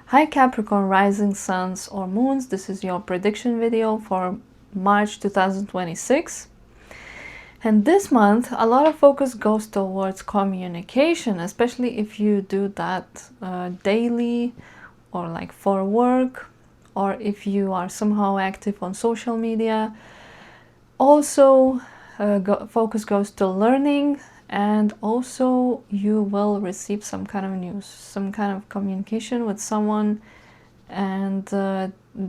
Hi Capricorn rising suns or moons, this is your prediction video for March 2026. And this month a lot of focus goes towards communication, especially if you do that daily or like for work, or if you are somehow active on social media. Also focus goes to learning, and also you will receive some kind of news, some kind of communication with someone, and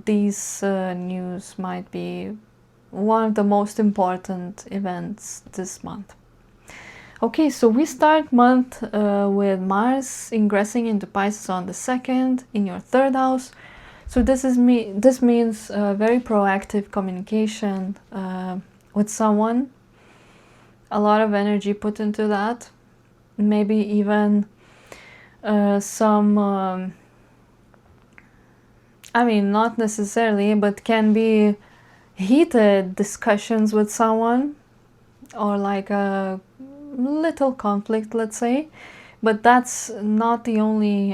these news might be one of the most important events this month. Okay, so we start month with Mars ingressing into Pisces on the 2nd in your 3rd house. So this means very proactive communication with someone. A lot of energy put into that, maybe even some I mean, not necessarily, but can be heated discussions with someone, or like a little conflict, let's say. But that's not the only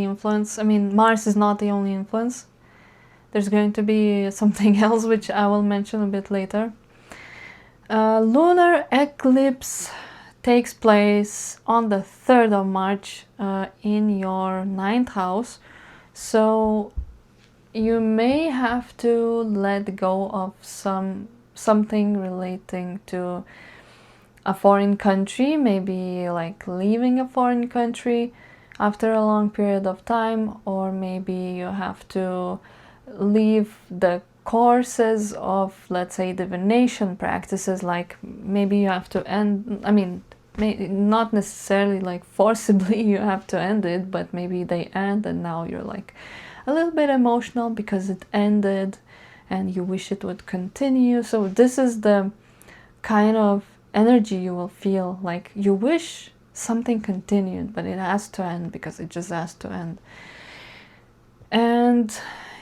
influence. I mean, Mars is not the only influence. There's going to be something else which I will mention a bit later. Lunar eclipse takes place on the 3rd of March in your 9th house. So you may have to let go of something relating to a foreign country, maybe like leaving a foreign country after a long period of time, or maybe you have to leave the courses of, let's say, divination practices. Like maybe you have to end, I mean, not necessarily like forcibly you have to end it, but maybe they end and now you're like a little bit emotional because it ended and you wish it would continue. So this is the kind of energy you will feel, like you wish something continued, but it has to end because it just has to end. And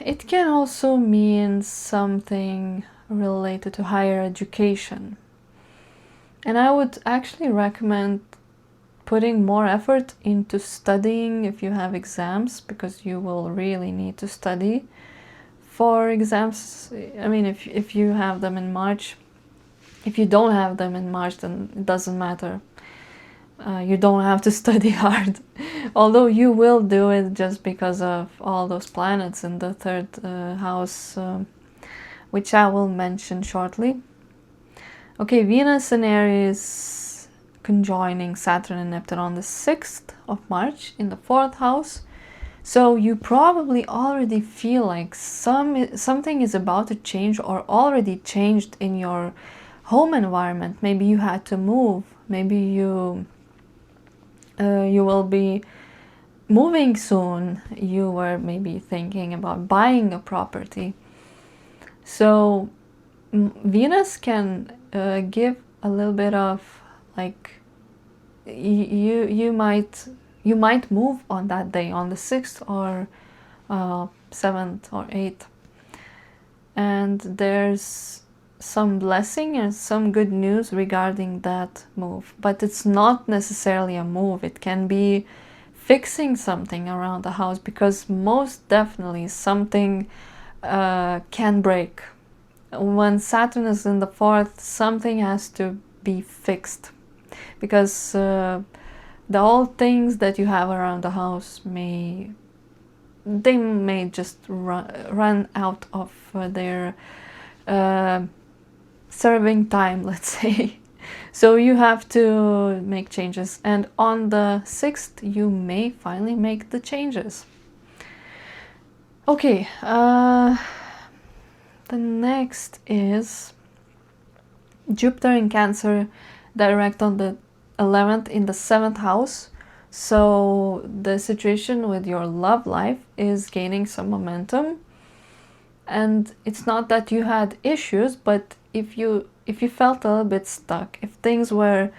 it can also mean something related to higher education. And I would actually recommend putting more effort into studying if you have exams, because you will really need to study for exams. I mean, if you have them in March. If you don't have them in March, then it doesn't matter. You don't have to study hard, although you will do it just because of all those planets in the 3rd house, which I will mention shortly. Okay, Venus in Aries conjoining Saturn and Neptune on the 6th of March in the 4th house. So you probably already feel like something is about to change, or already changed in your home environment. Maybe you had to move. Maybe you will be moving soon. You were maybe thinking about buying a property. So Venus can give a little bit of like you might move on that day, on the 6th or 7th or 8th, and there's some blessing and some good news regarding that move. But it's not necessarily a move. It can be fixing something around the house, because most definitely something can break. When Saturn is in the 4th, something has to be fixed, because the old things that you have around the house may just run out of their serving time, let's say. So you have to make changes, and on the 6th you may finally make the changes. Okay, the next is Jupiter in Cancer direct on the 11th in the 7th house. So the situation with your love life is gaining some momentum, and it's not that you had issues, but if you felt a little bit stuck, if things were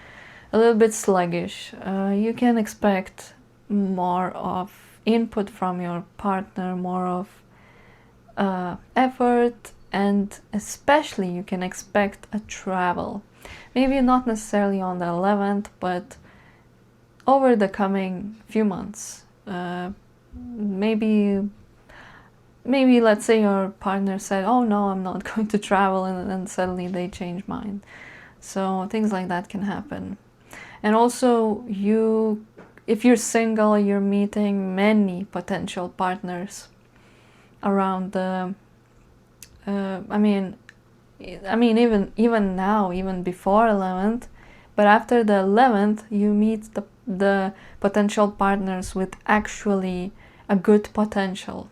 a little bit sluggish, you can expect more of input from your partner, more of effort, and especially you can expect a travel. Maybe not necessarily on the 11th, but over the coming few months Maybe let's say your partner said, oh no, I'm not going to travel, and then suddenly they change mind. So things like that can happen. And also, if you're single, you're meeting many potential partners around the even now, even before 11th, but after the 11th you meet the potential partners with actually a good potential.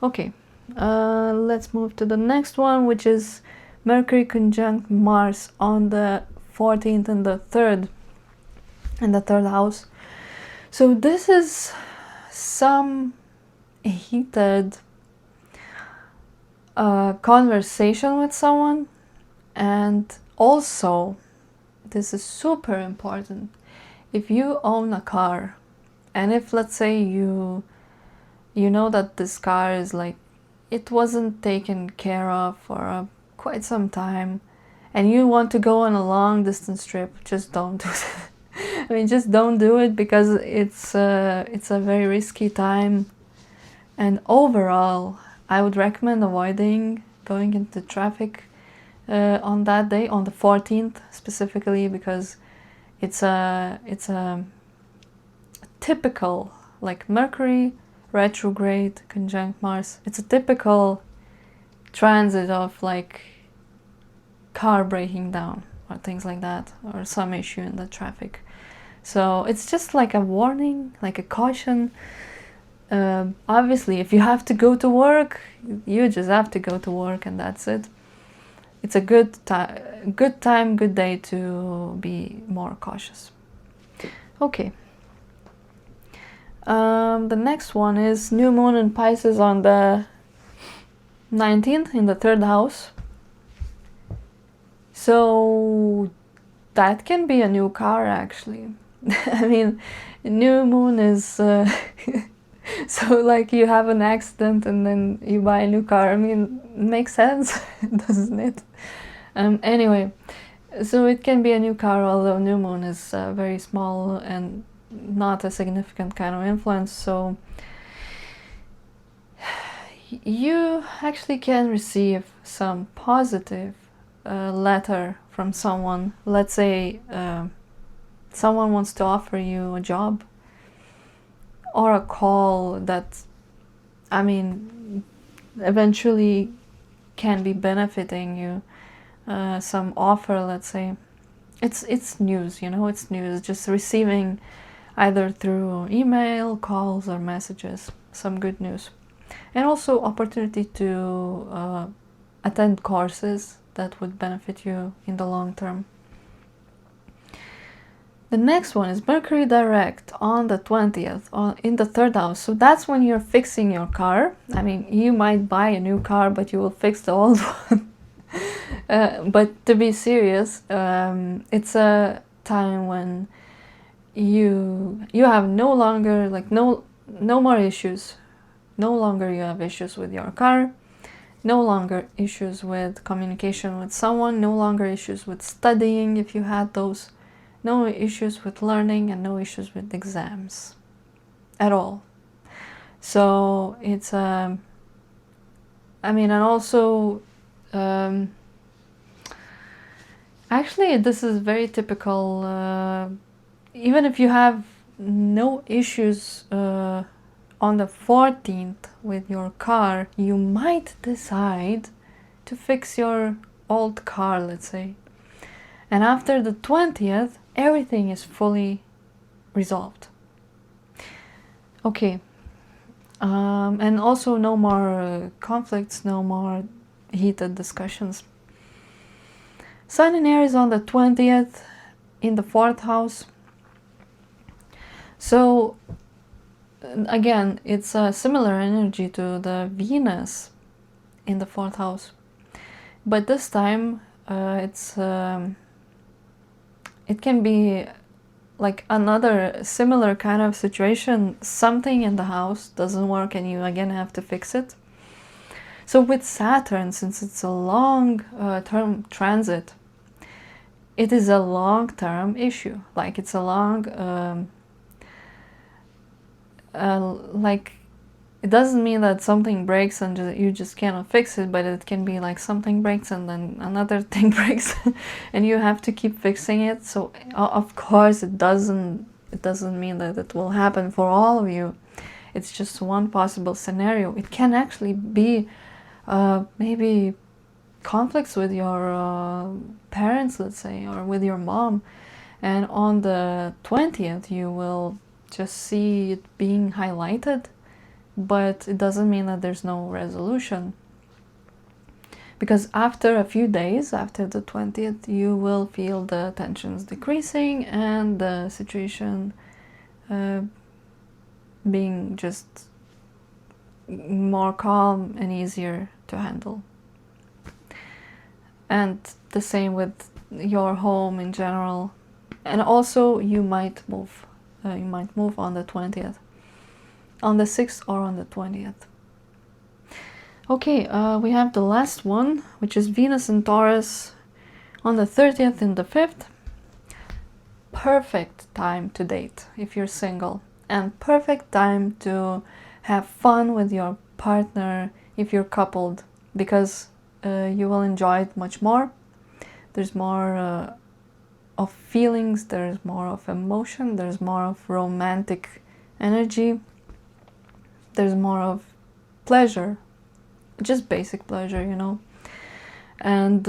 Okay, let's move to the next one, which is Mercury conjunct Mars on the 14th and the 3rd in the 3rd house. So this is some heated conversation with someone, and also this is super important. If you own a car, and if let's say you know that this car is like, it wasn't taken care of for quite some time, and you want to go on a long distance trip, just don't do that. I mean, just don't do it, because it's a very risky time, and overall I would recommend avoiding going into traffic on that day, on the 14th specifically, because it's a typical, like, Mercury retrograde conjunct Mars. It's a typical transit of like car breaking down or things like that, or some issue in the traffic. So it's just like a warning, like a caution. Obviously, if you have to go to work, you just have to go to work, and that's it. It's a good time, good day to be more cautious. Okay. The next one is new moon in Pisces on the 19th in the 3rd house. So that can be a new car, actually. I mean, new moon is so like you have an accident and then you buy a new car. I mean, it makes sense, doesn't it? Anyway, so it can be a new car, although new moon is very small and not a significant kind of influence. So you actually can receive some positive letter from someone. Let's say someone wants to offer you a job, or a call that, I mean, eventually can be benefiting you. Some offer, let's say. It's news, you know, it's news. Just receiving either through email, calls, or messages, some good news. And also opportunity to attend courses that would benefit you in the long term. The next one is Mercury direct on the 20th in the 3rd house. So that's when you're fixing your car. I mean, you might buy a new car, but you will fix the old one. But to be serious, it's a time when you have no longer, like, no more issues. No longer you have issues with your car. No longer issues with communication with someone. No longer issues with studying, if you had those. No issues with learning, and no issues with exams at all. So it's I mean, and also actually this is very typical. Even if you have no issues on the 14th with your car, you might decide to fix your old car, let's say. And after the 20th, everything is fully resolved. Okay. And also no more conflicts, no more heated discussions. Sun in Aries on the 20th in the 4th house. So again, it's a similar energy to the Venus in the 4th house. But this time it can be like another similar kind of situation. Something in the house doesn't work and you again have to fix it. So with Saturn, since it's a long term transit, it is a long-term issue. Like, it's a long like, it doesn't mean that something breaks and you just cannot fix it, but it can be like something breaks and then another thing breaks and you have to keep fixing it. So of course it doesn't mean that it will happen for all of you. It's just one possible scenario. It can actually be maybe conflicts with your parents, let's say, or with your mom, and on the 20th you will just see it being highlighted, but it doesn't mean that there's no resolution, because after a few days, after the 20th, you will feel the tensions decreasing and the situation being just more calm and easier to handle. And the same with your home in general. And also you might move on the 20th, on the 6th or on the 20th. Okay, we have the last one, which is Venus in Taurus on the 30th and the 5th. Perfect time to date if you're single, and perfect time to have fun with your partner if you're coupled, because you will enjoy it much more. There's more of feelings, there's more of emotion, there's more of romantic energy, there's more of pleasure, just basic pleasure, you know. And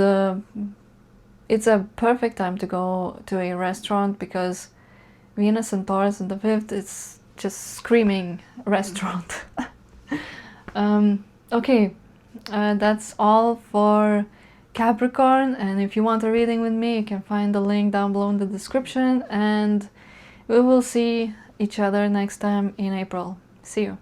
it's a perfect time to go to a restaurant, because Venus and Taurus in the 5th, it's just screaming restaurant. Okay, that's all for Capricorn, and if you want a reading with me, you can find the link down below in the description, and we will see each other next time in April. See you.